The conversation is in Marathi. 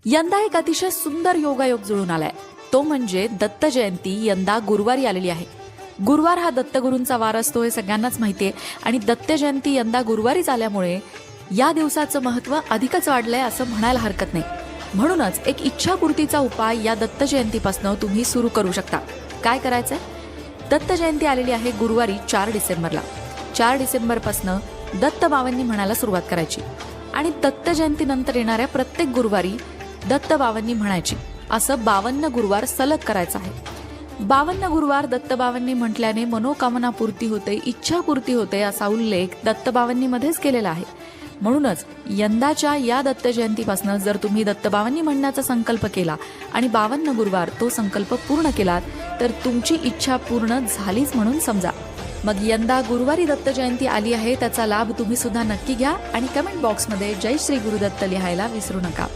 यंदा एक अतिशय सुंदर योगायोग जुळून आलाय, तो म्हणजे दत्त जयंती यंदा गुरुवारी आलेली आहे. गुरुवार हा दत्तगुरूंचा वार असतो हे सगळ्यांनाच माहितीये आणि दत्त जयंती यंदा गुरुवारीच आल्यामुळे या दिवसाचं महत्त्व अधिकच वाढलंय असं म्हणायला हरकत नाही. म्हणूनच एक इच्छापूर्तीचा उपाय या दत्त जयंतीपासून तुम्ही सुरू करू शकता. काय करायचंय? दत्त जयंती आलेली आहे गुरुवारी 4 डिसेंबरला. 4 डिसेंबरपासून दत्त बावन्नी म्हणायला सुरुवात करायची आणि दत्त जयंतीनंतर येणाऱ्या प्रत्येक गुरुवारी दत्त बावन्नी म्हणायची. असं 52 गुरुवार सलग करायचं आहे. 52 गुरुवार दत्त बावन्नी म्हटल्याने मनोकामना पूर्ती होते, इच्छा पूर्ती होते असा उल्लेख दत्त बावन्नीमध्येच केलेला आहे. म्हणूनच यंदाच्या या दत्त जयंतीपासून जर तुम्ही दत्त बावन्नी म्हणण्याचा संकल्प केला आणि 52 गुरुवार तो संकल्प पूर्ण केलात तर तुमची इच्छा पूर्ण झालीच म्हणून समजा. मग यंदा गुरुवारी दत्त जयंती आली आहे, त्याचा लाभ तुम्ही सुद्धा नक्की घ्या आणि कमेंट बॉक्समध्ये जय श्री गुरुदत्त लिहायला विसरू नका.